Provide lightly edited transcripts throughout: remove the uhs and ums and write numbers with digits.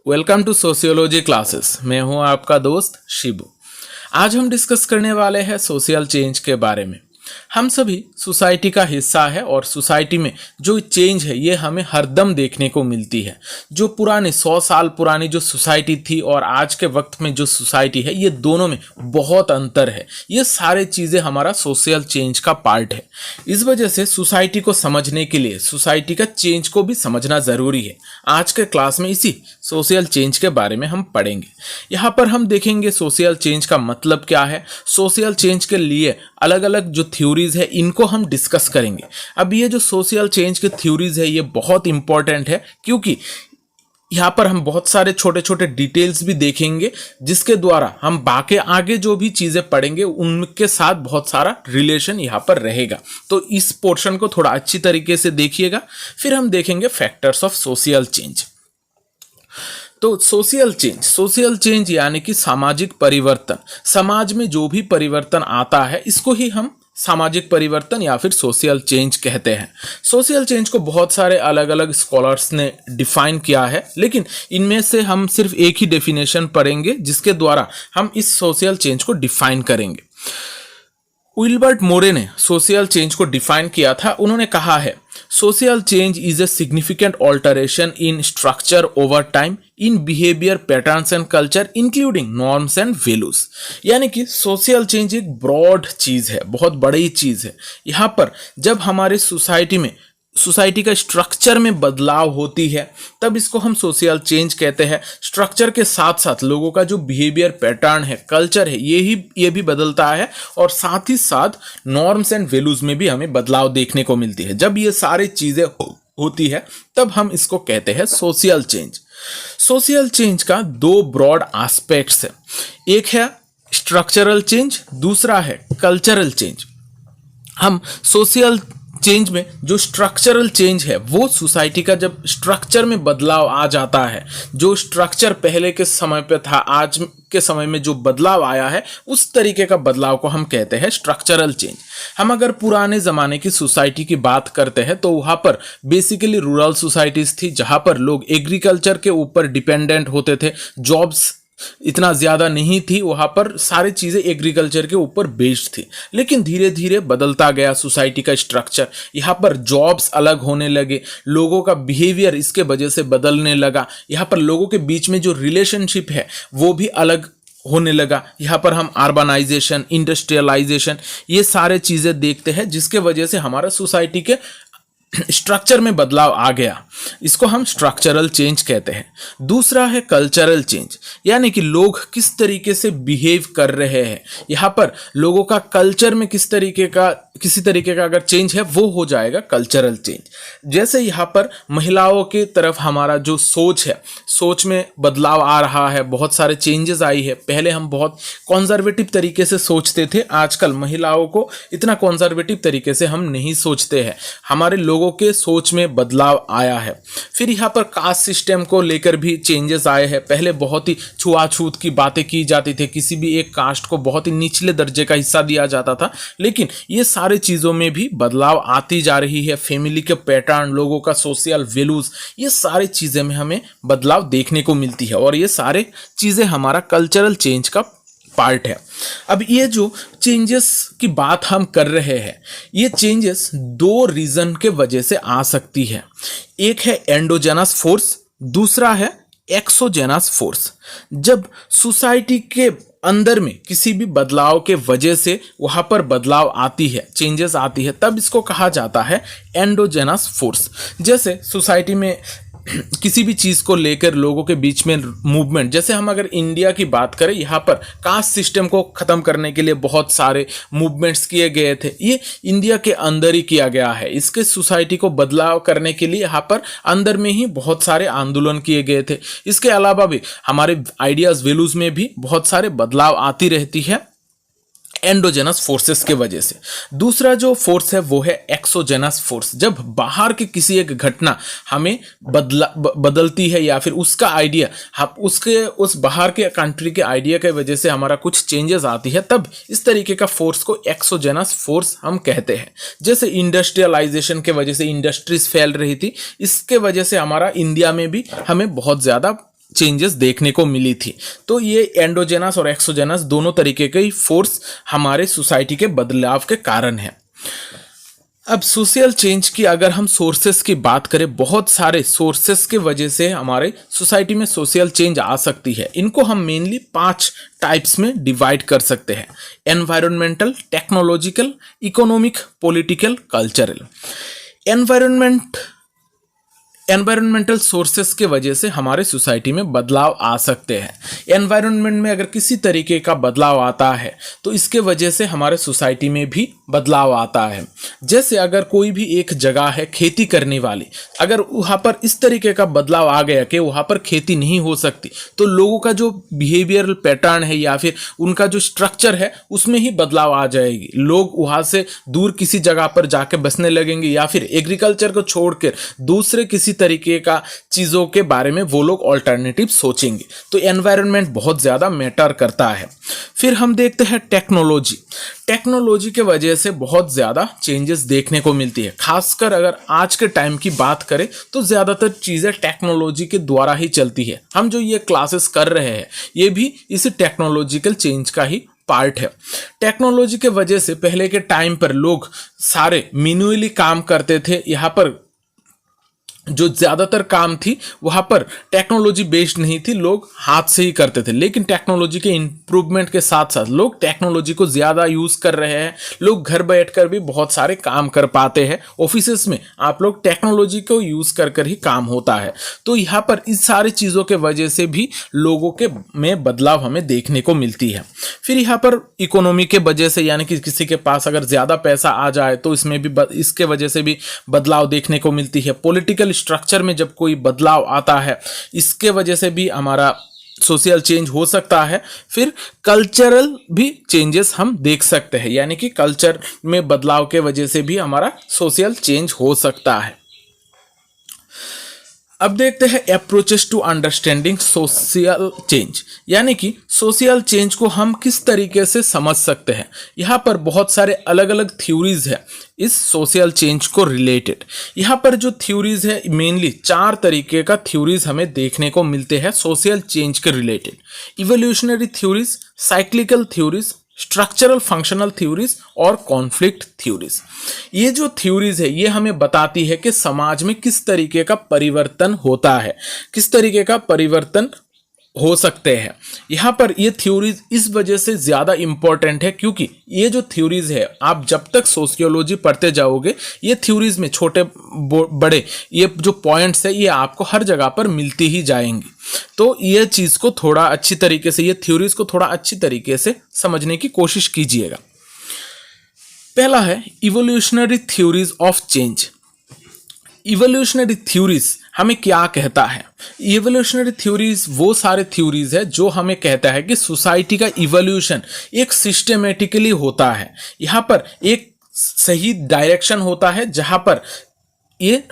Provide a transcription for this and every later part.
Welcome to sociology classes. मैं हूं आपका दोस्त शिबू। आज हम डिस्कस करने वाले हैं सोशल चेंज के बारे में। हम सभी सोसाइटी का हिस्सा है और सोसाइटी में जो चेंज है ये हमें हरदम देखने को मिलती है। जो पुराने 100 साल पुरानी जो सोसाइटी थी और आज के वक्त में जो सोसाइटी है ये दोनों में बहुत अंतर है। ये सारे चीज़ें हमारा सोशल चेंज का पार्ट है। इस वजह से सोसाइटी को समझने के लिए सोसाइटी का चेंज को भी समझना ज़रूरी है। आज के क्लास में इसी सोशल चेंज के बारे में हम पढ़ेंगे। यहाँ पर हम देखेंगे सोशल चेंज का मतलब क्या है, सोशल चेंज के लिए अलग अलग जो थ्योरीज है इनको हम डिस्कस करेंगे। अब ये जो सोशल चेंज के थ्योरीज है ये बहुत इंपॉर्टेंट है, क्योंकि यहाँ पर हम बहुत सारे छोटे छोटे डिटेल्स भी देखेंगे जिसके द्वारा हम बाकी आगे जो भी चीज़ें पढ़ेंगे उनके साथ बहुत सारा रिलेशन यहाँ पर रहेगा। तो इस पोर्शन को थोड़ा अच्छी तरीके से देखिएगा। फिर हम देखेंगे फैक्टर्स ऑफ सोशल चेंज। तो सोशल चेंज यानी कि सामाजिक परिवर्तन। समाज में जो भी परिवर्तन आता है इसको ही हम सामाजिक परिवर्तन या फिर सोशल चेंज कहते हैं। सोशल चेंज को बहुत सारे अलग अलग स्कॉलर्स ने डिफाइन किया है, लेकिन इनमें से हम सिर्फ एक ही डेफिनेशन पढ़ेंगे जिसके द्वारा हम इस सोशल चेंज को डिफाइन करेंगे। विल्बर्ट मोरे ने सोशल चेंज को डिफाइन किया था। उन्होंने कहा है, social change is a significant alteration in structure over time in behaviour patterns and culture including norms and values. यानी कि सोशल चेंज एक ब्रॉड चीज़ है, बहुत बड़ी चीज़ है। यहाँ पर जब हमारे सोसाइटी का स्ट्रक्चर में बदलाव होती है तब इसको हम सोशल चेंज कहते हैं। स्ट्रक्चर के साथ साथ लोगों का जो बिहेवियर पैटर्न है, कल्चर है, ये भी बदलता है और साथ ही साथ नॉर्म्स एंड वैल्यूज में भी हमें बदलाव देखने को मिलती है। जब ये सारी चीज़ें होती है तब हम इसको कहते हैं सोशल चेंज। सोशल चेंज का दो ब्रॉड एस्पेक्ट्स है, एक है स्ट्रक्चरल चेंज, दूसरा है कल्चरल चेंज। हम सोशल चेंज में जो स्ट्रक्चरल चेंज है वो सोसाइटी का जब स्ट्रक्चर में बदलाव आ जाता है, जो स्ट्रक्चर पहले के समय पे था आज के समय में जो बदलाव आया है उस तरीके का बदलाव को हम कहते हैं स्ट्रक्चरल चेंज। हम अगर पुराने ज़माने की सोसाइटी की बात करते हैं तो वहाँ पर बेसिकली रूरल सोसाइटीज़ थी जहाँ पर लोग एग्रीकल्चर के ऊपर डिपेंडेंट होते थे। जॉब्स इतना ज़्यादा नहीं थी, वहाँ पर सारी चीज़ें एग्रीकल्चर के ऊपर बेस्ड थी। लेकिन धीरे धीरे बदलता गया सोसाइटी का स्ट्रक्चर। यहाँ पर जॉब्स अलग होने लगे, लोगों का बिहेवियर इसके वजह से बदलने लगा। यहाँ पर लोगों के बीच में जो रिलेशनशिप है वो भी अलग होने लगा। यहाँ पर हम अर्बनाइजेशन, इंडस्ट्रियलाइजेशन, ये सारे चीज़ें देखते हैं जिसके वजह से हमारा सोसाइटी के स्ट्रक्चर में बदलाव आ गया। इसको हम स्ट्रक्चरल चेंज कहते हैं। दूसरा है कल्चरल चेंज, यानी कि लोग किस तरीके से बिहेव कर रहे हैं। यहाँ पर लोगों का कल्चर में किसी तरीके का अगर चेंज है वो हो जाएगा कल्चरल चेंज। जैसे यहाँ पर महिलाओं के तरफ हमारा जो सोच है, सोच में बदलाव आ रहा है, बहुत सारे चेंजेस आई है। पहले हम बहुत कॉन्जर्वेटिव तरीके से सोचते थे, आजकल महिलाओं को इतना कॉन्जर्वेटिव तरीके से हम नहीं सोचते हैं। हमारे लोगों के सोच में बदलाव आया है। फिर यहाँ पर कास्ट सिस्टम को लेकर भी चेंजेस आए हैं। पहले बहुत ही छुआछूत की बातें की जाती थी, किसी भी एक कास्ट को बहुत ही निचले दर्जे का हिस्सा दिया जाता था, लेकिन ये सारे चीज़ों में भी बदलाव आती जा रही है। फैमिली के पैटर्न, लोगों का सोशल वैल्यूज, ये सारी चीज़ें में हमें बदलाव देखने को मिलती है और ये सारे चीज़ें हमारा कल्चरल चेंज का पार्ट है। अब ये जो चेंजेस की बात हम कर रहे हैं, ये चेंजेस दो रीजन के वजह से आ सकती है। एक है एंडोजेनस फोर्स, दूसरा है एक्सोजेनस फोर्स। जब सोसाइटी के अंदर में किसी भी बदलाव के वजह से वहाँ पर बदलाव आती है, चेंजेस आती है, तब इसको कहा जाता है एंडोजेनस फोर्स। जैसे सोसाइटी में किसी भी चीज़ को लेकर लोगों के बीच में मूवमेंट, जैसे हम अगर इंडिया की बात करें, यहाँ पर कास्ट सिस्टम को ख़त्म करने के लिए बहुत सारे मूवमेंट्स किए गए थे। ये इंडिया के अंदर ही किया गया है। इसके सोसाइटी को बदलाव करने के लिए यहाँ पर अंदर में ही बहुत सारे आंदोलन किए गए थे। इसके अलावा भी हमारे आइडियाज़, वैल्यूज़ में भी बहुत सारे बदलाव आती रहती है एंडोजेनस फोर्सेस के वजह से। दूसरा जो फोर्स है वो है एक्सोजेनस फोर्स। जब बाहर की किसी एक घटना हमें बदलती है या फिर उसका आइडिया, उस बाहर के कंट्री के आइडिया के वजह से हमारा कुछ चेंजेस आती है, तब इस तरीके का फोर्स को एक्सोजेनस फोर्स हम कहते हैं। जैसे इंडस्ट्रियलाइजेशन के वजह से इंडस्ट्रीज फैल रही थी, इसके वजह से हमारा इंडिया में भी हमें बहुत ज़्यादा चेंजेस देखने को मिली थी। तो ये एंडोजेनस और एक्सोजेनस दोनों तरीके के फोर्स हमारे सोसाइटी के बदलाव के कारण है। अब सोशल चेंज की अगर हम सोर्सेस की बात करें, बहुत सारे सोर्सेस के वजह से हमारे सोसाइटी में सोशल चेंज आ सकती है। इनको हम मेनली 5 टाइप्स में डिवाइड कर सकते हैं: environmental, technological, economic, political, cultural. Environmental sources के वजह से हमारे सोसाइटी में बदलाव आ सकते हैं। एनवायरनमेंट में अगर किसी तरीके का बदलाव आता है तो इसके वजह से हमारे सोसाइटी में भी बदलाव आता है। जैसे अगर कोई भी एक जगह है खेती करने वाली, अगर वहाँ पर इस तरीके का बदलाव आ गया कि वहाँ पर खेती नहीं हो सकती, तो लोगों का जो बिहेवियरल पैटर्न है या फिर उनका जो स्ट्रक्चर है उसमें ही बदलाव आ जाएगी। लोग वहाँ से दूर किसी जगह पर जाके बसने लगेंगे या फिर एग्रीकल्चर को छोड़कर दूसरे किसी तरीके का चीज़ों के बारे में वो लोग ऑल्टरनेटिव सोचेंगे। तो एनवायरनमेंट बहुत ज़्यादा मैटर करता है। फिर हम देखते हैं टेक्नोलॉजी। टेक्नोलॉजी के वजह से बहुत ज़्यादा चेंजेस देखने को मिलती है। खासकर अगर आज के टाइम की बात करें तो ज़्यादातर चीज़ें टेक्नोलॉजी के द्वारा ही चलती है। हम जो ये क्लासेस कर रहे हैं ये भी इसी टेक्नोलॉजिकल चेंज का ही पार्ट है। टेक्नोलॉजी के वजह से पहले के टाइम पर लोग सारे मैन्युअली काम करते थे। यहाँ पर जो ज़्यादातर काम थी वहाँ पर टेक्नोलॉजी बेस्ड नहीं थी, लोग हाथ से ही करते थे। लेकिन टेक्नोलॉजी के इम्प्रूवमेंट के साथ साथ लोग टेक्नोलॉजी को ज़्यादा यूज़ कर रहे हैं। लोग घर बैठकर भी बहुत सारे काम कर पाते हैं। ऑफिसेस में आप लोग टेक्नोलॉजी को यूज़ कर ही काम होता है। तो यहाँ पर इस सारी चीज़ों के वजह से भी लोगों के में बदलाव हमें देखने को मिलती है। फिर यहाँ पर इकोनॉमी के वजह से, यानी कि किसी के पास अगर ज़्यादा पैसा आ जाए तो इसमें भी इसके वजह से भी बदलाव देखने को मिलती है। पॉलिटिकल स्ट्रक्चर में जब कोई बदलाव आता है इसके वजह से भी हमारा सोशल चेंज हो सकता है। फिर कल्चरल भी चेंजेस हम देख सकते हैं, यानी कि कल्चर में बदलाव के वजह से भी हमारा सोशल चेंज हो सकता है। अब देखते हैं approaches to understanding social change, यानी कि सोशल चेंज को हम किस तरीके से समझ सकते हैं। यहाँ पर बहुत सारे अलग अलग थ्योरीज है इस सोशल चेंज को रिलेटेड। यहाँ पर जो थ्योरीज है मेनली 4 तरीके का थ्योरीज हमें देखने को मिलते हैं सोशल चेंज के related: evolutionary theories, cyclical theories, structural functional theories और कॉन्फ्लिक्ट थ्योरीज। ये जो थ्योरीज है ये हमें बताती है कि समाज में किस तरीके का परिवर्तन होता है, किस तरीके का परिवर्तन हो सकते हैं। यहाँ पर ये थ्योरीज इस वजह से ज़्यादा इम्पोर्टेंट है क्योंकि ये जो थ्योरीज है आप जब तक सोशियोलॉजी पढ़ते जाओगे ये थ्योरीज में छोटे बड़े ये जो पॉइंट्स है ये आपको हर जगह पर मिलती ही जाएंगी। तो ये चीज़ को थोड़ा अच्छी तरीके से, ये थ्योरीज को थोड़ा अच्छी तरीके से समझने की कोशिश कीजिएगा। पहला है evolutionary theories of change. Evolutionary theories हमें क्या कहता है? इवोल्यूशनरी थ्योरीज वो सारे थ्योरीज है जो हमें कहता है कि सोसाइटी का इवोल्यूशन एक सिस्टमेटिकली होता है। यहाँ पर एक सही डायरेक्शन होता है जहाँ पर ये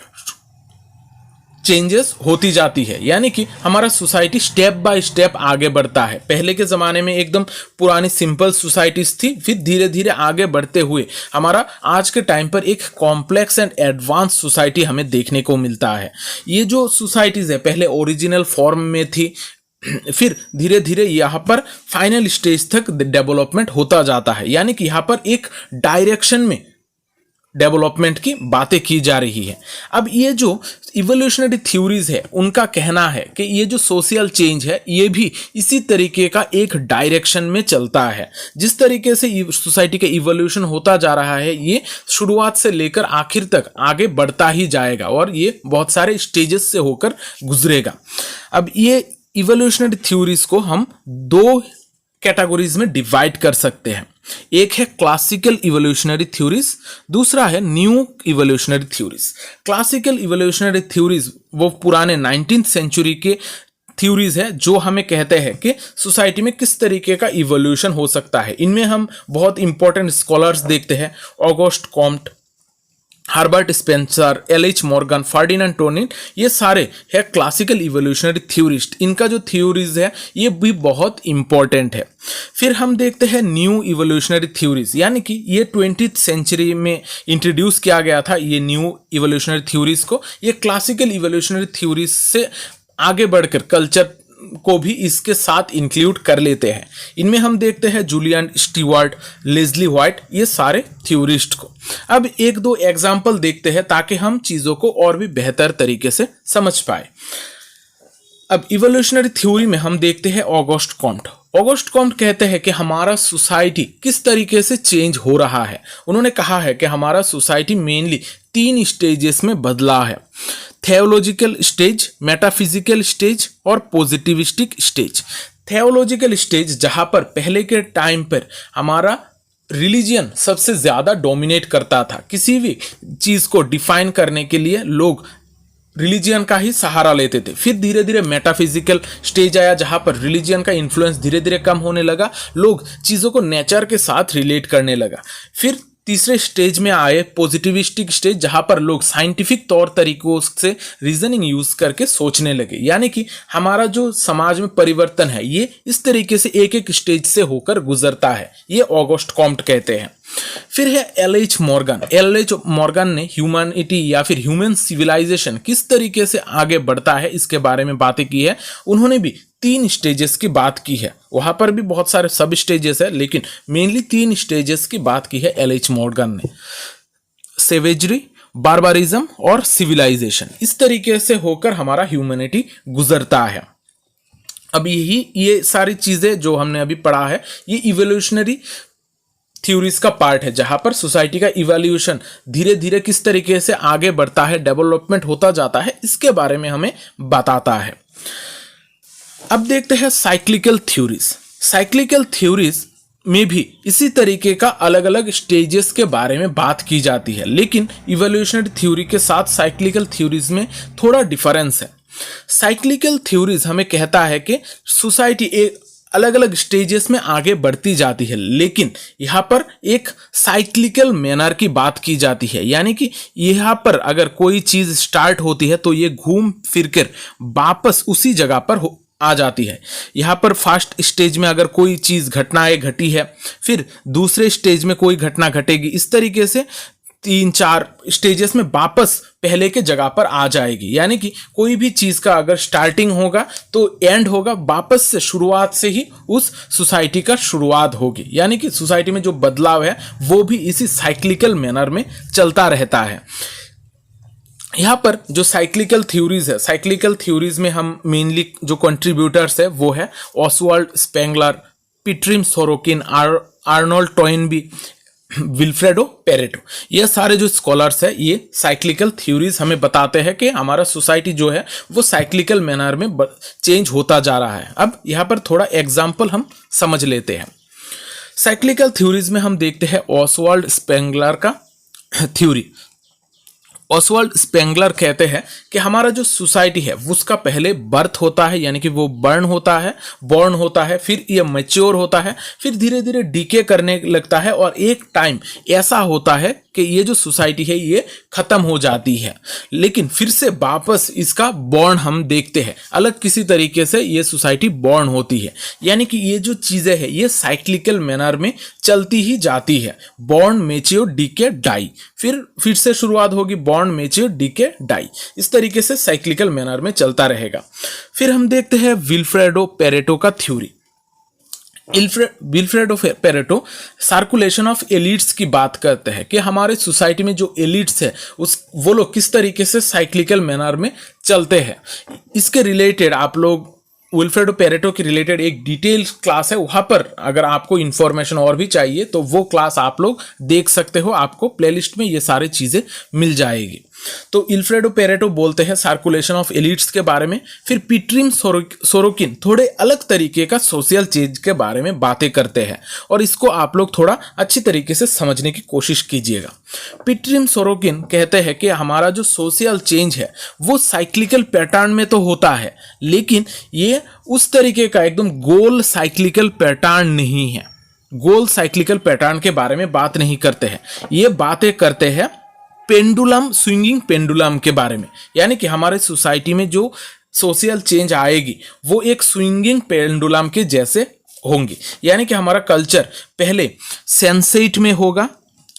चेंजेस होती जाती है, यानी कि हमारा सोसाइटी स्टेप बाय स्टेप आगे बढ़ता है। पहले के ज़माने में एकदम पुरानी सिंपल सोसाइटीज थी, फिर धीरे धीरे आगे बढ़ते हुए हमारा आज के टाइम पर एक कॉम्प्लेक्स एंड एडवांस सोसाइटी हमें देखने को मिलता है। ये जो सोसाइटीज़ है पहले ओरिजिनल फॉर्म में थी, फिर धीरे धीरे यहाँ पर फाइनल स्टेज तक डेवलपमेंट होता जाता है, यानी कि यहाँ पर एक डायरेक्शन में डेवलपमेंट की बातें की जा रही है। अब ये जो इवोल्यूशनरी थ्योरीज है उनका कहना है कि ये जो सोशल चेंज है ये भी इसी तरीके का एक डायरेक्शन में चलता है। जिस तरीके से सोसाइटी का इवोल्यूशन होता जा रहा है ये शुरुआत से लेकर आखिर तक आगे बढ़ता ही जाएगा और ये बहुत सारे स्टेजेस से होकर गुजरेगा। अब ये इवोल्यूशनरी थ्योरीज को हम 2 कैटेगरीज में डिवाइड कर सकते हैं। एक है क्लासिकल इवोल्यूशनरी थ्योरीज, दूसरा है new evolutionary theories. Classical evolutionary theories वो पुराने 19th सेंचुरी के थ्योरीज है जो हमें कहते हैं कि सोसाइटी में किस तरीके का इवोल्यूशन हो सकता है। इनमें हम बहुत इंपॉर्टेंट स्कॉलर्स देखते हैं: Auguste Comte, Herbert Spencer, L H. Morgan, Ferdinand Tonnies, ये सारे है क्लासिकल इवोल्यूशनरी थ्योरिस्ट। इनका जो थ्योरीज है ये भी बहुत इंपॉर्टेंट है। फिर हम देखते हैं न्यू इवोल्यूशनरी थ्योरीज, यानी कि ये 20th सेंचुरी में इंट्रोड्यूस किया गया था ये न्यू इवोल्यूशनरी थ्योरीज को। ये क्लासिकल इवोल्यूशनरी थ्योरीज से आगे बढ़कर कल्चर को भी इसके साथ इंक्लूड कर लेते हैं। इनमें हम देखते हैं जूलियन स्टीवर्ट, लेस्ली व्हाइट, ये सारे थ्योरिस्ट को। अब एक दो एग्जाम्पल देखते हैं ताकि हम चीज़ों को और भी बेहतर तरीके से समझ पाए। अब इवोल्यूशनरी थ्योरी में हम देखते हैं ऑगस्ट कॉम्ट। ऑगस्ट कॉम्ट कहते हैं कि हमारा सोसाइटी किस तरीके से चेंज हो रहा है। उन्होंने कहा है कि हमारा सोसाइटी मेनली 3 स्टेजेस में बदला है: थियोलॉजिकल स्टेज, मेटाफिजिकल स्टेज और पॉजिटिविस्टिक स्टेज। थियोलॉजिकल स्टेज जहां पर पहले के टाइम पर हमारा रिलीजियन सबसे ज़्यादा डोमिनेट करता था। किसी भी चीज़ को डिफाइन करने के लिए लोग रिलीजियन का ही सहारा लेते थे। फिर धीरे धीरे मेटाफिजिकल स्टेज आया जहां पर रिलीजियन का इन्फ्लुएंस धीरे धीरे कम होने लगा, लोग चीज़ों को नेचर के साथ रिलेट करने लगा। फिर तीसरे स्टेज में आए पॉजिटिविस्टिक स्टेज जहां पर लोग साइंटिफिक तौर तरीकों से रीजनिंग यूज करके सोचने लगे। यानी कि हमारा जो समाज में परिवर्तन है ये इस तरीके से एक एक स्टेज से होकर गुजरता है। ये ऑगस्ट कॉम्ट कहते हैं। फिर है एल.एच. मॉर्गन। एल.एच. मॉर्गन ने ह्यूमैनिटी या फिर ह्यूमन सिविलाइजेशन किस तरीके से आगे बढ़ता है इसके बारे में बातें की है। उन्होंने भी 3 स्टेजेस की बात की है। वहां पर भी बहुत सारे सब स्टेजेस है लेकिन मेनली 3 स्टेजेस की बात की है एल.एच. मॉर्गन ने: सेवेजरी, बार्बारिज्म और सिविलाइजेशन। इस तरीके से होकर हमारा ह्यूमैनिटी गुजरता है। अब ये सारी चीजें जो हमने अभी पढ़ा है ये इवोल्यूशनरी थ्योरीज का पार्ट है जहां पर सोसाइटी का इवोल्यूशन धीरे धीरे किस तरीके से आगे बढ़ता है, डेवलपमेंट होता जाता है, इसके बारे में हमें बताता है। अब देखते हैं साइक्लिकल थ्योरीज। साइक्लिकल थ्योरीज में भी इसी तरीके का अलग अलग स्टेजेस के बारे में बात की जाती है, लेकिन इवोल्यूशनरी थ्योरी के साथ साइक्लिकल थ्योरीज में थोड़ा डिफरेंस है। साइक्लिकल थ्योरीज हमें कहता है कि सोसाइटी एक अलग अलग स्टेजेस में आगे बढ़ती जाती है, लेकिन यहाँ पर एक साइक्लिकल मैनर की बात की जाती है। यानी कि यहाँ पर अगर कोई चीज़ स्टार्ट होती है तो ये घूम फिर कर वापस उसी जगह पर आ जाती है। यहाँ पर फर्स्ट स्टेज में अगर कोई चीज़ घटनाएं घटी है, फिर दूसरे स्टेज में कोई घटना घटेगी, इस तरीके से 3-4 स्टेजेस में वापस पहले के जगह पर आ जाएगी। यानी कि कोई भी चीज़ का अगर स्टार्टिंग होगा तो एंड होगा, वापस से शुरुआत से ही उस सोसाइटी का शुरुआत होगी। यानी कि सोसाइटी में जो बदलाव है वो भी इसी साइक्लिकल मैनर में चलता रहता है। यहाँ पर जो साइक्लिकल थ्योरीज है, साइक्लिकल थ्योरीज में हम मेनली जो कंट्रीब्यूटर्स है वो है Oswald Spengler, Pitirim Sorokin, Arnold Toynbee, Vilfredo Pareto. ये सारे जो स्कॉलर्स है ये साइक्लिकल थ्योरीज हमें बताते हैं कि हमारा सोसाइटी जो है वो साइक्लिकल मैनर में चेंज होता जा रहा है। अब यहाँ पर थोड़ा एग्जाम्पल हम समझ लेते हैं। साइक्लिकल थ्योरीज में हम देखते हैं ऑसवाल्ड स्पेंगलर का थ्योरी। ऑसवाल्ड स्पेंगलर कहते हैं कि हमारा जो सोसाइटी है उसका पहले बर्थ होता है, यानी कि वो बर्न होता है, बॉर्न होता है, फिर ये मैच्योर होता है, फिर धीरे धीरे डीके करने लगता है और एक टाइम ऐसा होता है कि ये जो सोसाइटी है ये खत्म हो जाती है, लेकिन फिर से वापस इसका बॉर्न हम देखते हैं, अलग किसी तरीके से ये सोसाइटी बॉर्न होती है। यानी कि ये जो चीज़ें हैं ये साइक्लिकल मैनर में चलती ही जाती है। बॉर्न, मैच्योर, डीके, डाई, फिर से शुरुआत होगी, बॉर्न, मैच्योर, डीके, डाई, इस तरीके से साइक्लिकल मैनर में चलता रहेगा। फिर हम देखते हैं विल्फ्रेडो पेरेटो का theory. Vilfredo Pareto circulation of elites की बात करते हैं कि हमारे सोसाइटी में जो एलिट्स है वो लोग किस तरीके से साइक्लिकल मैनर में चलते हैं। इसके रिलेटेड आप लोग विल्फ्रेडो पेरेटो के रिलेटेड एक डिटेल क्लास है, वहाँ पर अगर आपको इन्फॉर्मेशन और भी चाहिए तो वो क्लास आप लोग देख सकते हो, आपको प्लेलिस्ट में ये सारी चीज़ें मिल जाएगी। तो विल्फ्रेडो पेरेटो बोलते हैं सर्कुलेशन ऑफ एलिट्स के बारे में। फिर पीट्रिम सोरोकिन थोड़े अलग तरीके का सोशल चेंज के बारे में बातें करते हैं और इसको आप लोग थोड़ा अच्छी तरीके से समझने की कोशिश कीजिएगा। पीट्रिम सोरोकिन कहते हैं कि हमारा जो सोशल चेंज है वो साइक्लिकल पैटर्न में तो होता है, लेकिन ये उस तरीके का एकदम गोल साइक्लिकल पैटर्न नहीं है। गोल साइक्लिकल पैटर्न के बारे में बात नहीं करते हैं, ये बातें करते हैं पेंडुलम, स्विंगिंग पेंडुलम के बारे में। यानी कि हमारे सोसाइटी में जो सोशल चेंज आएगी वो एक स्विंगिंग पेंडुलम के जैसे होंगी। यानी कि हमारा कल्चर पहले सेंसेट में होगा,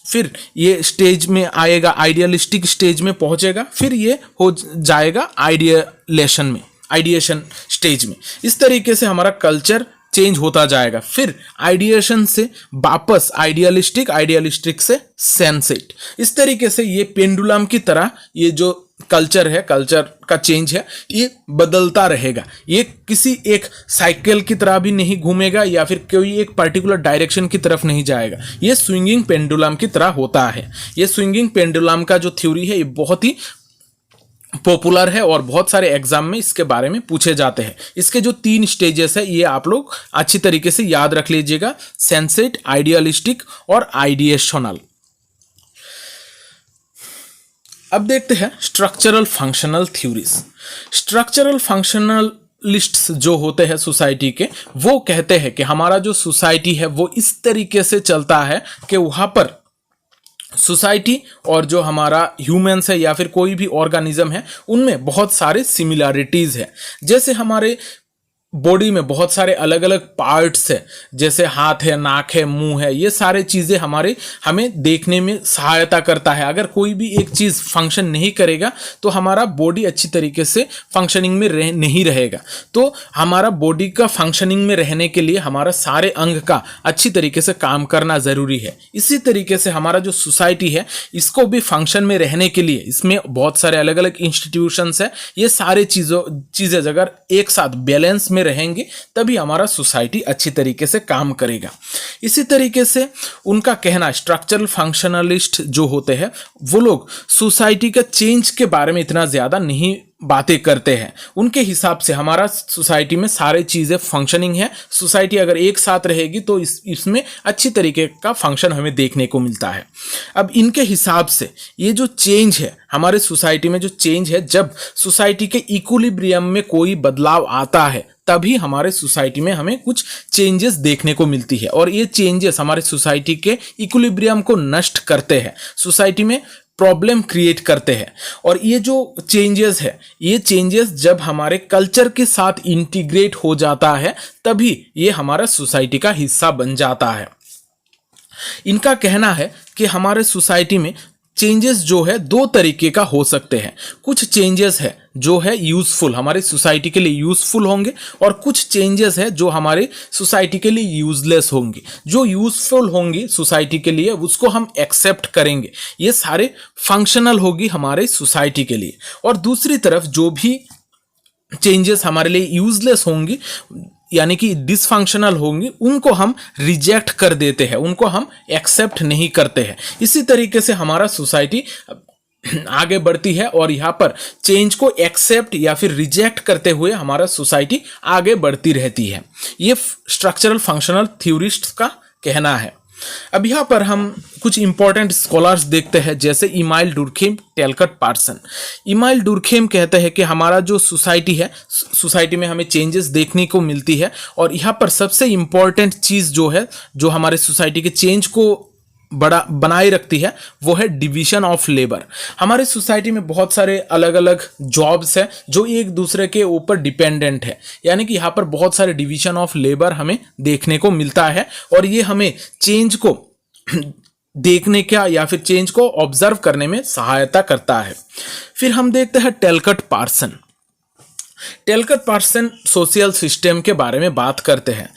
फिर ये स्टेज में आएगा, आइडियलिस्टिक स्टेज में पहुंचेगा, फिर ये हो जाएगा आइडियलेशन में। आइडिएशन स्टेज में। इस तरीके से हमारा कल्चर चेंज होता जाएगा, फिर आइडिएशन से वापस आइडियलिस्टिक, आइडियलिस्टिक से सेंसेट। इस तरीके से ये पेंडुलम की तरह ये जो कल्चर है, कल्चर का चेंज है, ये बदलता रहेगा। ये किसी एक साइकिल की तरह भी नहीं घूमेगा या फिर कोई एक पर्टिकुलर डायरेक्शन की तरफ नहीं जाएगा। ये स्विंगिंग पेंडुलम की तरह होता है। ये स्विंगिंग पेंडुलम का जो थ्योरी है ये बहुत ही पॉपुलर है और बहुत सारे एग्जाम में इसके बारे में पूछे जाते हैं। इसके जो 3 स्टेजेस है ये आप लोग अच्छी तरीके से याद रख लीजिएगा, सेंसेट, आइडियलिस्टिक और आइडिएशनल। अब देखते हैं स्ट्रक्चरल फंक्शनल थ्योरीज। स्ट्रक्चरल फंक्शनलिस्ट्स जो होते हैं सोसाइटी के, वो कहते हैं कि हमारा जो सोसाइटी है वो इस तरीके से चलता है कि वहां पर सोसाइटी और जो हमारा ह्यूमंस है या फिर कोई भी ऑर्गेनिज्म है उनमें बहुत सारे सिमिलैरिटीज है। जैसे हमारे बॉडी में बहुत सारे अलग अलग पार्ट्स है, जैसे हाथ है, नाक है, मुंह है, ये सारे चीज़ें हमें देखने में सहायता करता है। अगर कोई भी एक चीज़ फंक्शन नहीं करेगा तो हमारा बॉडी अच्छी तरीके से फंक्शनिंग में नहीं रहेगा। तो हमारा बॉडी का फंक्शनिंग में रहने के लिए हमारा सारे अंग का अच्छी तरीके से काम करना ज़रूरी है। इसी तरीके से हमारा जो सोसाइटी है इसको भी फंक्शन में रहने के लिए इसमें बहुत सारे अलग अलग इंस्टीट्यूशंस है। ये सारे चीज़ें अगर एक साथ बैलेंस में रहेंगे तभी हमारा सोसाइटी अच्छी तरीके से काम करेगा। इसी तरीके से उनका कहना, स्ट्रक्चरल फंक्शनलिस्ट जो होते हैं वो लोग सोसाइटी का चेंज के बारे में इतना ज़्यादा नहीं बातें करते हैं। उनके हिसाब से हमारा सोसाइटी में सारी चीज़ें फंक्शनिंग है। सोसाइटी अगर एक साथ रहेगी तो इसमें अच्छी तरीके का फंक्शन हमें देखने को मिलता है। अब इनके हिसाब से ये जो चेंज है हमारे सोसाइटी में, जो चेंज है, जब सोसाइटी के इक्विलिब्रियम में कोई बदलाव आता है तभी हमारे सोसाइटी में हमें कुछ चेंजेस देखने को मिलती है और ये चेंजेस हमारे सोसाइटी के इक्विलिब्रियम को नष्ट करते हैं, सोसाइटी में प्रॉब्लम क्रिएट करते हैं। और ये जो चेंजेस है, ये चेंजेस जब हमारे कल्चर के साथ इंटीग्रेट हो जाता है तभी ये हमारा सोसाइटी का हिस्सा बन जाता है। इनका कहना है कि हमारे सोसाइटी में चेंजेस जो है 2 तरीके का हो सकते हैं। कुछ चेंजेस है जो है यूजफुल, हमारी सोसाइटी के लिए यूजफुल होंगे, और कुछ चेंजेस है जो हमारे सोसाइटी के लिए यूजलेस होंगे। जो यूजफुल होंगी सोसाइटी के लिए उसको हम एक्सेप्ट करेंगे, ये सारे फंक्शनल होगी हमारे सोसाइटी के लिए। और दूसरी तरफ जो भी चेंजेस हमारे लिए यूजलेस होंगी यानी कि डिसफंक्शनल होंगी, उनको हम रिजेक्ट कर देते हैं, उनको हम एक्सेप्ट नहीं करते हैं। इसी तरीके से हमारा सोसाइटी आगे बढ़ती है और यहाँ पर चेंज को एक्सेप्ट या फिर रिजेक्ट करते हुए हमारा सोसाइटी आगे बढ़ती रहती है। ये स्ट्रक्चरल फंक्शनल थ्योरिस्ट्स का कहना है। अब यहाँ पर हम कुछ इंपॉर्टेंट स्कॉलर्स देखते हैं, जैसे इमाइल डुर्खेम, टेलकट पार्सन। इमाइल डुर्खेम कहते हैं कि हमारा जो सोसाइटी है, सोसाइटी में हमें चेंजेस देखने को मिलती है और यहाँ पर सबसे इम्पॉर्टेंट चीज़ जो है, जो हमारे सोसाइटी के चेंज को बड़ा बनाए रखती है, वो है डिवीजन ऑफ लेबर। हमारे सोसाइटी में बहुत सारे अलग अलग जॉब्स हैं जो एक दूसरे के ऊपर डिपेंडेंट है, यानी कि यहाँ पर बहुत सारे डिवीजन ऑफ लेबर हमें देखने को मिलता है और ये हमें चेंज को देखने का या फिर चेंज को ऑब्जर्व करने में सहायता करता है। फिर हम देखते हैं Talcott Parsons. Talcott Parsons social system के बारे में बात करते हैं।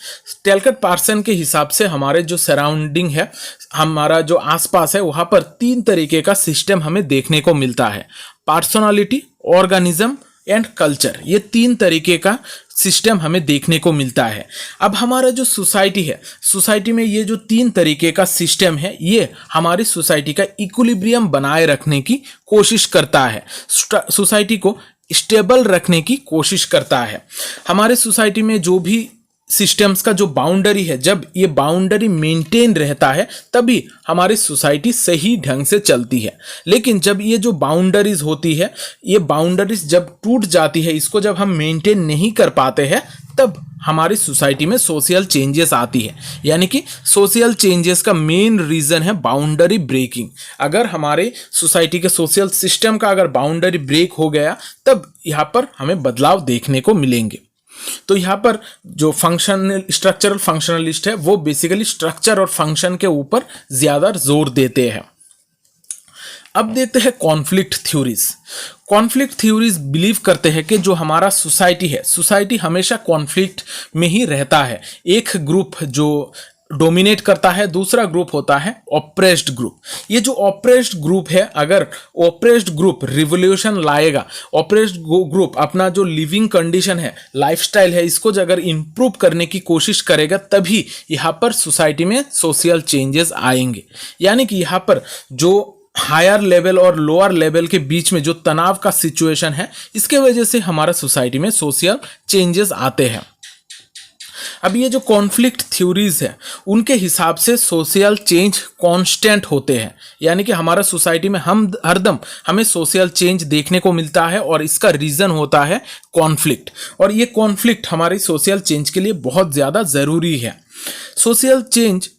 टेलकट पार्सन के हिसाब से हमारे जो सराउंडिंग है, हमारा जो आसपास है, वहाँ पर 3 तरीके का सिस्टम हमें देखने को मिलता है। पर्सनालिटी, ऑर्गेनिज्म एंड कल्चर, ये 3 तरीके का सिस्टम हमें देखने को मिलता है। अब हमारा जो सोसाइटी है, सोसाइटी में ये जो 3 तरीके का सिस्टम है, ये हमारी सोसाइटी का इक्विलिब्रियम बनाए रखने की कोशिश करता है, सोसाइटी को स्टेबल रखने की कोशिश करता है। हमारे सोसाइटी में जो भी सिस्टम्स का जो बाउंड्री है, जब ये बाउंड्री मेंटेन रहता है तभी हमारी सोसाइटी सही ढंग से चलती है। लेकिन जब ये जो बाउंड्रीज होती है, ये बाउंड्रीज जब टूट जाती है, इसको जब हम मेंटेन नहीं कर पाते हैं, तब हमारी सोसाइटी में सोशल चेंजेस आती है। यानी कि सोशल चेंजेस का मेन रीज़न है बाउंड्री ब्रेकिंग। अगर हमारे सोसाइटी के सोशल सिस्टम का अगर बाउंड्री ब्रेक हो गया तब यहाँ पर हमें बदलाव देखने को मिलेंगे। तो यहाँ पर जो स्ट्रक्चरल फंक्शनलिस्ट है वो बेसिकली स्ट्रक्चर और फंक्शन के ऊपर ज़्यादा जोर देते हैं। अब देखते हैं conflict theories. Conflict theories believe करते हैं कि जो हमारा सोसाइटी है, सोसाइटी हमेशा कॉन्फ्लिक्ट में ही रहता है। एक ग्रुप जो डोमिनेट करता है, दूसरा ग्रुप होता है ऑप्रेस्ड ग्रुप। ये जो ऑप्रेस्ड ग्रुप है, अगर ऑप्रेस्ड ग्रुप रिवोल्यूशन लाएगा, ऑप्रेस्ड ग्रुप अपना जो लिविंग कंडीशन है, लाइफस्टाइल है, इसको अगर इंप्रूव करने की कोशिश करेगा, तभी यहाँ पर सोसाइटी में सोशल चेंजेस आएंगे। यानी कि यहाँ पर जो हायर लेवल और लोअर लेवल के बीच में जो तनाव का सिचुएशन है, इसके वजह से हमारा सोसाइटी में सोशल चेंजेस आते हैं। अब ये जो कॉन्फ्लिक्ट थ्योरीज है, उनके हिसाब से सोशल चेंज कांस्टेंट होते हैं। यानी कि हमारा सोसाइटी में हमें सोशल चेंज देखने को मिलता है और इसका रीजन होता है कॉन्फ्लिक्ट। और ये कॉन्फ्लिक्ट हमारी सोशल चेंज के लिए बहुत ज़्यादा ज़रूरी है। सोशल चेंज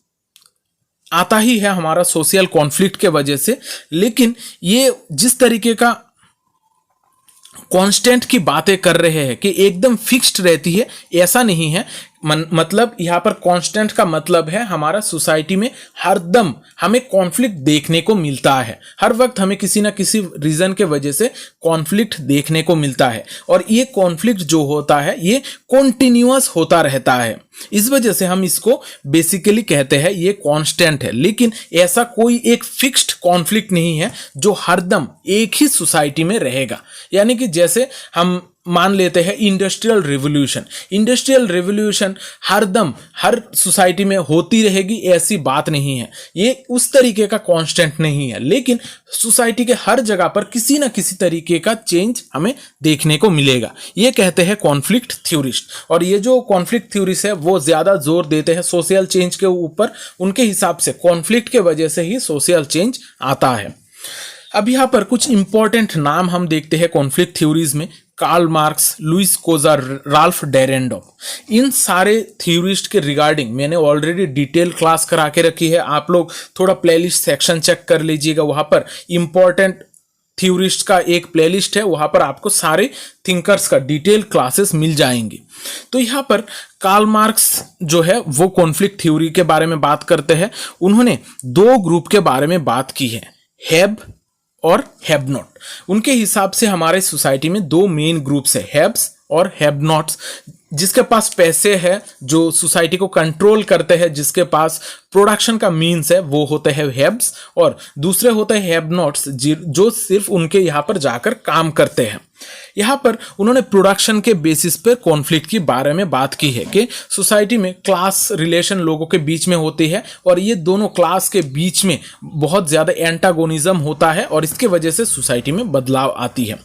आता ही है हमारा सोशल कॉन्फ्लिक्ट के वजह से, लेकिन ये जिस तरीके का कांस्टेंट की बातें कर रहे हैं कि एकदम फिक्स्ड रहती है, ऐसा नहीं है। मतलब यहाँ पर कांस्टेंट का मतलब है हमारा सोसाइटी में हरदम हमें कॉन्फ्लिक्ट देखने को मिलता है। हर वक्त हमें किसी ना किसी रीजन के वजह से कॉन्फ्लिक्ट देखने को मिलता है, और ये कॉन्फ्लिक्ट जो होता है ये कॉन्टिन्यूअस होता रहता है। इस वजह से हम इसको बेसिकली कहते हैं ये कांस्टेंट है। लेकिन ऐसा कोई एक फिक्स्ड कॉन्फ्लिक्ट नहीं है जो हरदम एक ही सोसाइटी में रहेगा। यानी कि जैसे हम मान लेते हैं इंडस्ट्रियल रिवोल्यूशन हरदम हर सोसाइटी में होती रहेगी, ऐसी बात नहीं है। ये उस तरीके का कांस्टेंट नहीं है, लेकिन सोसाइटी के हर जगह पर किसी ना किसी तरीके का चेंज हमें देखने को मिलेगा। ये कहते हैं कॉन्फ्लिक्ट थ्योरिस्ट। और ये जो कॉन्फ्लिक्ट थ्योरिस्ट है वो ज़्यादा जोर देते हैं सोशल चेंज के ऊपर। उनके हिसाब से कॉन्फ्लिक्ट के वजह से ही सोशल चेंज आता है। अब यहाँ पर कुछ इंपॉर्टेंट नाम हम देखते हैं कॉन्फ्लिक्ट थ्योरीज में। Karl Marx, Lewis Coser, Ralf Dahrendorf. इन सारे थ्योरिस्ट के रिगार्डिंग मैंने ऑलरेडी डिटेल क्लास करा के रखी है। आप लोग थोड़ा प्लेलिस्ट सेक्शन चेक कर लीजिएगा, वहाँ पर इंपॉर्टेंट थ्योरिस्ट का एक प्लेलिस्ट है, वहाँ पर आपको सारे थिंकर्स का डिटेल क्लासेस मिल जाएंगे। तो यहाँ पर कार्ल मार्क्स जो है वो कॉन्फ्लिक्ट थ्योरी के बारे में बात करते हैं। उन्होंने दो ग्रुप के बारे में बात की है, हैव और हैव नॉट। उनके हिसाब से हमारे सोसाइटी में दो मेन ग्रुप्स है, हैव्स और हैव नॉट्स। जिसके पास पैसे है, जो सोसाइटी को कंट्रोल करते हैं, जिसके पास प्रोडक्शन का मीन्स है, वो होते हैं हैव्स, और दूसरे होते हैं हैव नॉट्स जो सिर्फ उनके यहाँ पर जाकर काम करते हैं। यहाँ पर उन्होंने प्रोडक्शन के बेसिस पर कॉन्फ्लिक्ट के बारे में बात की है कि सोसाइटी में क्लास रिलेशन लोगों के बीच में होती है, और ये दोनों क्लास के बीच में बहुत ज़्यादा एंटागोनिज्म होता है, और इसके वजह से सोसाइटी में बदलाव आती है।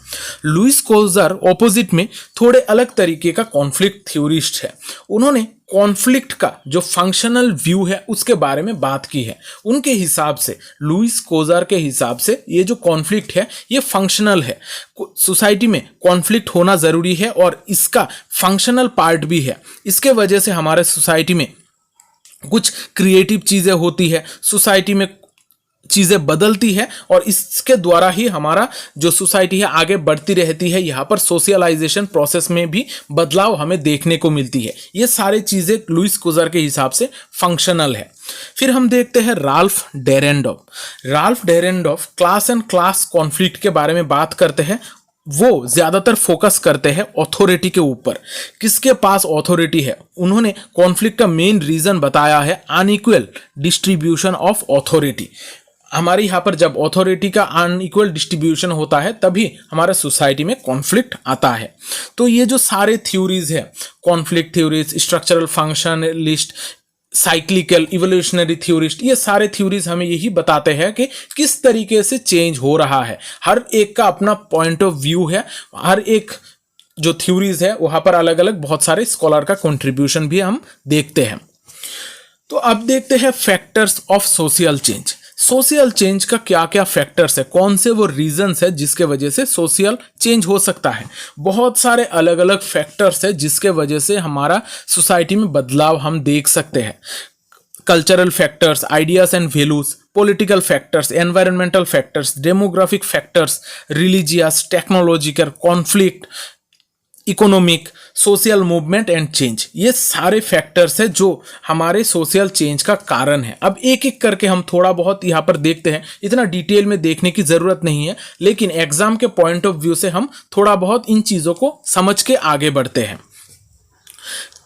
लुइस कोजार ऑपोजिट में थोड़े अलग तरीके का कॉन्फ्लिक्ट थ्योरिस्ट है। उन्होंने कॉन्फ्लिक्ट का जो फंक्शनल व्यू है उसके बारे में बात की है। उनके हिसाब से, लुइस कोजार के हिसाब से, ये जो कॉन्फ्लिक्ट है ये फंक्शनल है। सोसाइटी में कॉन्फ्लिक्ट होना ज़रूरी है और इसका फंक्शनल पार्ट भी है। इसके वजह से हमारे सोसाइटी में कुछ क्रिएटिव चीज़ें होती है, सोसाइटी में चीज़ें बदलती है, और इसके द्वारा ही हमारा जो सोसाइटी है आगे बढ़ती रहती है। यहाँ पर सोशलाइजेशन प्रोसेस में भी बदलाव हमें देखने को मिलती है। ये सारी चीज़ें लुइस कोजार के हिसाब से फंक्शनल है। फिर हम देखते हैं Ralf Dahrendorf class and class conflict के बारे में बात करते हैं। वो ज़्यादातर फोकस करते हैं ऑथोरिटी के ऊपर, किसके पास ऑथोरिटी है। उन्होंने कॉन्फ्लिक्ट का मेन रीज़न बताया है अनइक्वल डिस्ट्रीब्यूशन ऑफ ऑथोरिटी। हमारे यहाँ पर जब ऑथोरिटी का अनइक्वल डिस्ट्रीब्यूशन होता है तभी हमारे सोसाइटी में कॉन्फ्लिक्ट आता है। तो ये जो सारे थ्योरीज है, conflict theories, structural functionalist, cyclical evolutionary theorist, ये सारे थ्योरीज हमें यही बताते हैं कि किस तरीके से चेंज हो रहा है। हर एक का अपना पॉइंट ऑफ व्यू है। हर एक जो थ्योरीज है वहाँ पर अलग अलग बहुत सारे स्कॉलर का कंट्रीब्यूशन भी हम देखते हैं। तो अब देखते हैं factors of social change. Social change का क्या क्या फैक्टर्स है, कौन से वो रीजंस है जिसके वजह से सोशल चेंज हो सकता है। बहुत सारे अलग अलग फैक्टर्स है जिसके वजह से हमारा सोसाइटी में बदलाव हम देख सकते हैं। Cultural factors, ideas and values, political factors, environmental factors, demographic factors, religious, technological, conflict, economic, social movement and change, ये सारे फैक्टर्स है जो हमारे सोशल चेंज का कारण है। अब एक एक करके हम थोड़ा बहुत यहाँ पर देखते हैं, इतना डिटेल में देखने की ज़रूरत नहीं है, लेकिन एग्जाम के पॉइंट ऑफ व्यू से हम थोड़ा बहुत इन चीज़ों को समझ के आगे बढ़ते हैं।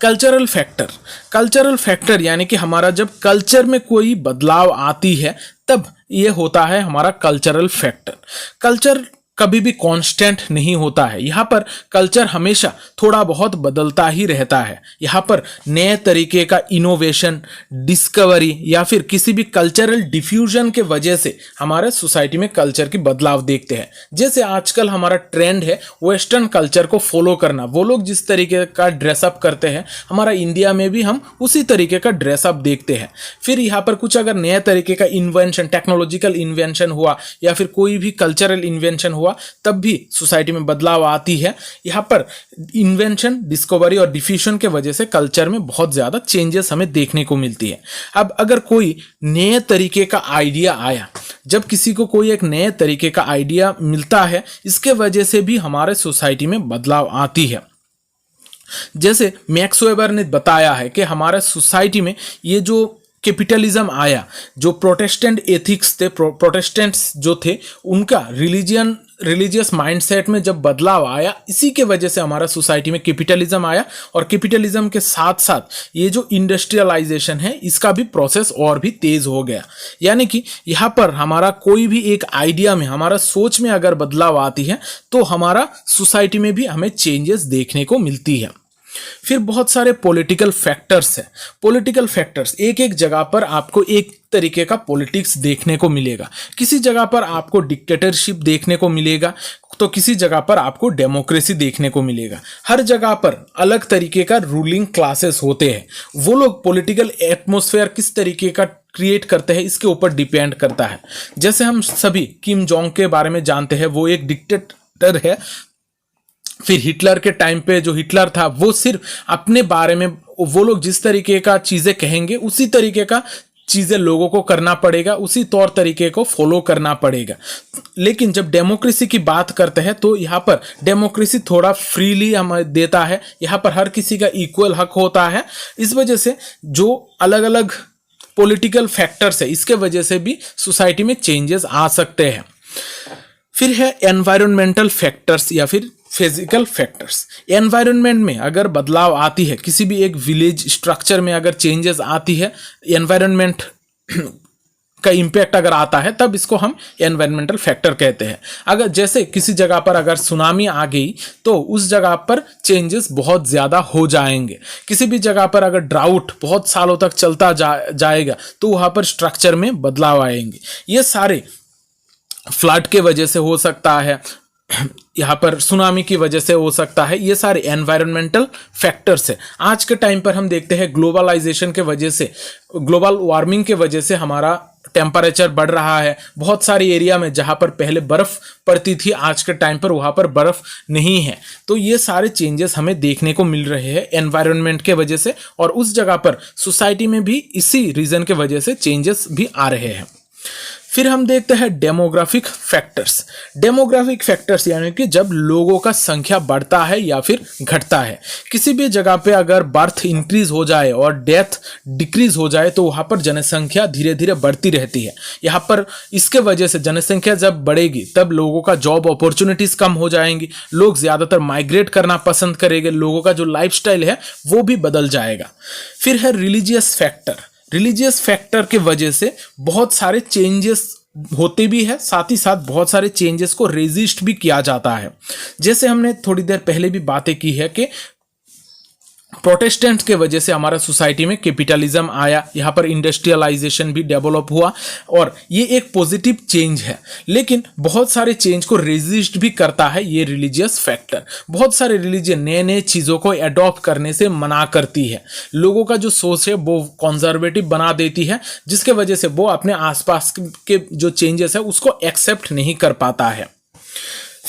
कल्चरल फैक्टर, कल्चरल फैक्टर यानी कि हमारा जब कल्चर में कोई बदलाव आती है तब ये होता है हमारा कल्चरल फैक्टर। कल्चर कभी भी कांस्टेंट नहीं होता है, यहाँ पर कल्चर हमेशा थोड़ा बहुत बदलता ही रहता है। यहाँ पर नए तरीके का इनोवेशन, डिस्कवरी या फिर किसी भी कल्चरल डिफ्यूजन के वजह से हमारे सोसाइटी में कल्चर की बदलाव देखते हैं। जैसे आजकल हमारा ट्रेंड है वेस्टर्न कल्चर को फॉलो करना, वो लोग जिस तरीके का ड्रेसअप करते हैं हमारा इंडिया में भी हम उसी तरीके का ड्रेसअप देखते हैं। फिर यहाँ पर कुछ अगर नए तरीके का इन्वेंशन, टेक्नोलॉजिकल इन्वेंशन हुआ या फिर कोई भी कल्चरल इन्वेंशन हुआ तब भी सोसाइटी में बदलाव आती है। यहाँ पर इन्वेंशन, डिस्कवरी और डिफ्यूजन के वजह से कल्चर में बहुत ज़्यादा चेंजेस हमें देखने को मिलती है। अब अगर कोई नए तरीके का आइडिया आया, जब किसी को कोई एक नए तरीके का आइडिया मिलता है, इसके वजह से भी हमारे सोसाइटी में बदलाव आती है। जैसे मैक्स वेबर ने बताया है कि हमारे सोसाइटी में ये जो कैपिटलिज्म आया, जो प्रोटेस्टेंट एथिक्स थे, प्रोटेस्टेंट्स जो थे, उनका रिलीजियस माइंडसेट में जब बदलाव आया, इसी के वजह से हमारा सोसाइटी में कैपिटलिज्म आया। और कैपिटलिज्म के साथ साथ ये जो इंडस्ट्रियलाइजेशन है इसका भी प्रोसेस और भी तेज हो गया। यानी कि यहाँ पर हमारा कोई भी एक आइडिया में, हमारा सोच में अगर बदलाव आती है तो हमारा सोसाइटी में भी हमें चेंजेस देखने को मिलती है। फिर बहुत सारे पॉलिटिकल फैक्टर्स हैं। पॉलिटिकल फैक्टर्स, एक एक जगह पर आपको एक तरीके का पॉलिटिक्स देखने को मिलेगा। किसी जगह पर आपको डिक्टेटरशिप देखने को मिलेगा तो किसी जगह पर आपको डेमोक्रेसी देखने को मिलेगा। हर जगह पर अलग तरीके का रूलिंग क्लासेस होते हैं। वो लोग पॉलिटिकल एटमॉस्फेयर किस तरीके का क्रिएट करते हैं इसके ऊपर डिपेंड करता है। जैसे हम सभी किम जोंग के बारे में जानते हैं, वो एक डिक्टेटर है। फिर हिटलर के टाइम पे जो हिटलर था वो सिर्फ अपने बारे में, वो लोग जिस तरीके का चीज़ें कहेंगे उसी तरीके का चीज़ें लोगों को करना पड़ेगा, उसी तौर तरीके को फॉलो करना पड़ेगा। लेकिन जब डेमोक्रेसी की बात करते हैं तो यहाँ पर डेमोक्रेसी थोड़ा फ्रीली हमें देता है, यहाँ पर हर किसी का इक्वल हक होता है। इस वजह से जो अलग अलग पॉलिटिकल फैक्टर्स है इसके वजह से भी सोसाइटी में चेंजेस आ सकते हैं। फिर है एनवायरमेंटल फैक्टर्स या फिर फिजिकल फैक्टर्स। एनवायरनमेंट में अगर बदलाव आती है, किसी भी एक विलेज स्ट्रक्चर में अगर चेंजेस आती है, एनवायरनमेंट का इम्पैक्ट अगर आता है तब इसको हम एनवायरमेंटल फैक्टर कहते हैं। अगर जैसे किसी जगह पर अगर सुनामी आ गई तो उस जगह पर चेंजेस बहुत ज़्यादा हो जाएंगे। किसी भी जगह पर अगर ड्राउट बहुत सालों तक चलता जाएगा तो वहाँ पर स्ट्रक्चर में बदलाव आएंगे। ये सारे फ्लड के वजह से हो सकता है, यहाँ पर सुनामी की वजह से हो सकता है, ये सारे एनवायरमेंटल फैक्टर्स है। आज के टाइम पर हम देखते हैं ग्लोबलाइजेशन के वजह से, ग्लोबल वार्मिंग के वजह से हमारा टेम्परेचर बढ़ रहा है। बहुत सारे एरिया में जहाँ पर पहले बर्फ़ पड़ती थी आज के टाइम पर वहाँ पर बर्फ़ नहीं है। तो ये सारे चेंजेस हमें देखने को मिल रहे हैं एनवायरनमेंट के वजह से, और उस जगह पर सोसाइटी में भी इसी रीज़न के वजह से चेंजेस भी आ रहे हैं। फिर हम देखते हैं डेमोग्राफिक फैक्टर्स। डेमोग्राफिक फैक्टर्स यानी कि जब लोगों का संख्या बढ़ता है या फिर घटता है। किसी भी जगह पे अगर बर्थ इंक्रीज हो जाए और डेथ डिक्रीज हो जाए तो वहाँ पर जनसंख्या धीरे धीरे बढ़ती रहती है। यहाँ पर इसके वजह से जनसंख्या जब बढ़ेगी तब लोगों का जॉब अपॉर्चुनिटीज़ कम हो जाएंगी, लोग ज़्यादातर माइग्रेट करना पसंद करेंगे, लोगों का जो लाइफस्टाइल है वो भी बदल जाएगा। फिर है रिलीजियस फैक्टर। रिलीजियस फैक्टर के वजह से बहुत सारे चेंजेस होते भी है, साथ ही साथ बहुत सारे चेंजेस को रेजिस्ट भी किया जाता है। जैसे हमने थोड़ी देर पहले भी बातें की है कि प्रोटेस्टेंट के वजह से हमारा सोसाइटी में कैपिटलिज्म आया, यहाँ पर इंडस्ट्रियलाइजेशन भी डेवलप हुआ और ये एक पॉजिटिव चेंज है। लेकिन बहुत सारे चेंज को रेजिस्ट भी करता है ये रिलीजियस फैक्टर। बहुत सारे रिलीजन नए नए चीज़ों को अडॉप्ट करने से मना करती है, लोगों का जो सोच है वो कंजर्वेटिव बना देती है, जिसके वजह से वो अपने आसपास के जो चेंजेस है उसको एक्सेप्ट नहीं कर पाता है।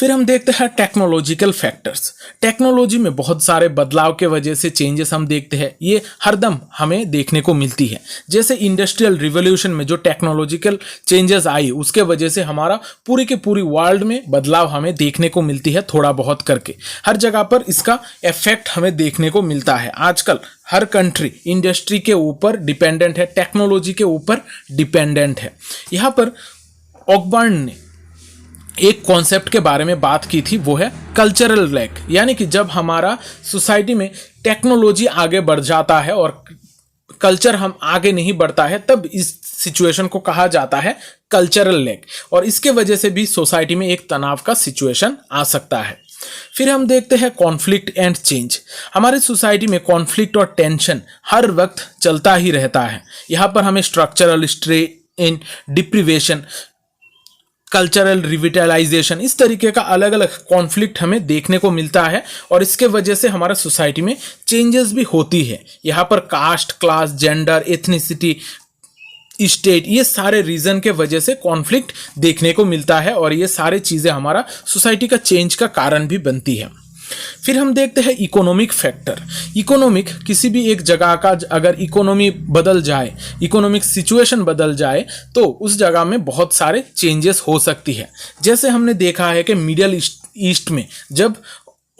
फिर हम देखते हैं टेक्नोलॉजिकल फैक्टर्स। टेक्नोलॉजी में बहुत सारे बदलाव के वजह से चेंजेस हम देखते हैं, ये हरदम हमें देखने को मिलती है। जैसे इंडस्ट्रियल रिवॉल्यूशन में जो टेक्नोलॉजिकल चेंजेस आई उसके वजह से हमारा पूरी के पूरी वर्ल्ड में बदलाव हमें देखने को मिलती है, थोड़ा बहुत करके हर जगह पर इसका इफेक्ट हमें देखने को मिलता है। आजकल हर कंट्री इंडस्ट्री के ऊपर डिपेंडेंट है, टेक्नोलॉजी के ऊपर डिपेंडेंट है। यहाँ पर ऑकबर्न ने एक कॉन्सेप्ट के बारे में बात की थी, वो है कल्चरल लैग। यानी कि जब हमारा सोसाइटी में टेक्नोलॉजी आगे बढ़ जाता है और कल्चर हम आगे नहीं बढ़ता है, तब इस सिचुएशन को कहा जाता है कल्चरल लैग, और इसके वजह से भी सोसाइटी में एक तनाव का सिचुएशन आ सकता है। फिर हम देखते हैं कॉन्फ्लिक्ट एंड चेंज। हमारी सोसाइटी में कॉन्फ्लिक्ट और टेंशन हर वक्त चलता ही रहता है। यहाँ पर हमें स्ट्रक्चरल स्ट्रेन, डिप्रीवेशन, कल्चरल रिविटलाइजेशन, इस तरीके का अलग अलग कॉन्फ्लिक्ट हमें देखने को मिलता है, और इसके वजह से हमारा सोसाइटी में चेंजेस भी होती है। यहाँ पर caste, class, gender, ethnicity, state, ये सारे रीजन के वजह से कॉन्फ्लिक्ट देखने को मिलता है, और ये सारे चीज़ें हमारा सोसाइटी का चेंज का कारण भी बनती है। फिर हम देखते हैं इकोनॉमिक फैक्टर। इकोनॉमिक, किसी भी एक जगह का अगर इकोनॉमी बदल जाए, इकोनॉमिक सिचुएशन बदल जाए, तो उस जगह में बहुत सारे चेंजेस हो सकती है। जैसे हमने देखा है कि मिडिल ईस्ट में जब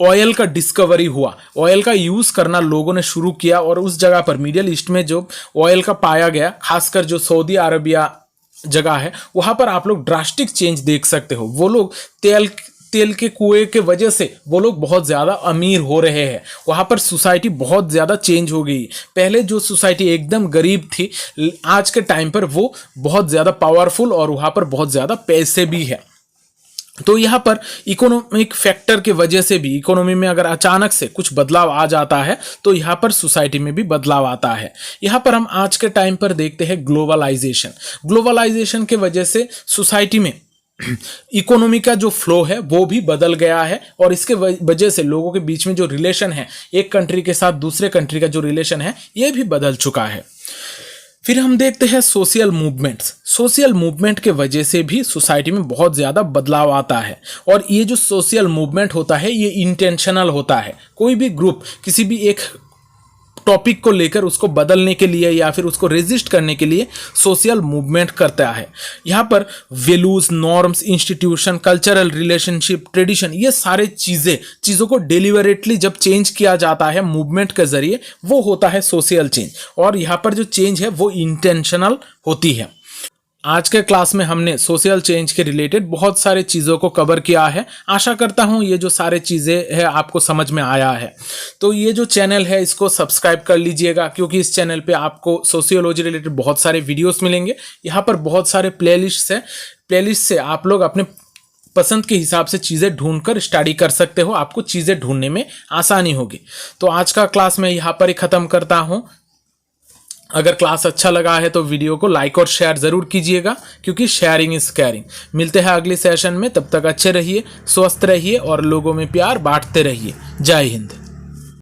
ऑयल का डिस्कवरी हुआ, ऑयल का यूज़ करना लोगों ने शुरू किया, और उस जगह पर मिडिल ईस्ट में जो ऑयल का पाया गया, खासकर जो सऊदी अरबिया जगह है, वहाँ पर आप लोग ड्रास्टिक चेंज देख सकते हो। वो लोग तेल के कुएं के वजह से वो लोग बहुत ज़्यादा अमीर हो रहे हैं। वहाँ पर सोसाइटी बहुत ज़्यादा चेंज हो गई। पहले जो सोसाइटी एकदम गरीब थी, आज के टाइम पर वो बहुत ज़्यादा पावरफुल, और वहाँ पर बहुत ज़्यादा पैसे भी है। तो यहाँ पर इकोनॉमिक फैक्टर के वजह से भी, इकोनॉमी में अगर अचानक से कुछ बदलाव आ जाता है तो यहाँ पर सोसाइटी में भी बदलाव आता है। यहाँ पर हम आज के टाइम पर देखते हैं ग्लोबलाइजेशन। ग्लोबलाइजेशन के वजह से सोसाइटी में इकोनॉमी का जो फ्लो है वो भी बदल गया है, और इसके वजह से लोगों के बीच में जो रिलेशन है, एक कंट्री के साथ दूसरे कंट्री का जो रिलेशन है, ये भी बदल चुका है। फिर हम देखते हैं सोशल मूवमेंट्स। सोशल मूवमेंट के वजह से भी सोसाइटी में बहुत ज़्यादा बदलाव आता है, और ये जो सोशल मूवमेंट होता है ये इंटेंशनल होता है। कोई भी ग्रुप किसी भी एक टॉपिक को लेकर उसको बदलने के लिए या फिर उसको रेजिस्ट करने के लिए सोशल मूवमेंट करता है। यहाँ पर values, norms, institution, cultural relationship, tradition, ये सारे चीज़ों को डेलिबरेटली जब चेंज किया जाता है मूवमेंट के जरिए, वो होता है सोशल चेंज। और यहाँ पर जो चेंज है वो इंटेंशनल होती है। आज के क्लास में हमने सोशल चेंज के रिलेटेड बहुत सारे चीज़ों को कवर किया है। आशा करता हूँ ये जो सारे चीज़ें हैं आपको समझ में आया है। तो ये जो चैनल है इसको सब्सक्राइब कर लीजिएगा, क्योंकि इस चैनल पे आपको सोशियोलॉजी रिलेटेड बहुत सारे वीडियोस मिलेंगे। यहाँ पर बहुत सारे प्लेलिस्ट है, प्लेलिस्ट से आप लोग अपने पसंद के हिसाब से चीज़ें ढूंढकर स्टडी कर सकते हो, आपको चीज़ें ढूंढने में आसानी होगी। तो आज का क्लास मैं यहाँ पर ही ख़त्म करता हूँ। अगर क्लास अच्छा लगा है तो वीडियो को लाइक और शेयर ज़रूर कीजिएगा, क्योंकि शेयरिंग इज़ केयरिंग। मिलते हैं अगले सेशन में, तब तक अच्छे रहिए, स्वस्थ रहिए और लोगों में प्यार बांटते रहिए। जय हिंद।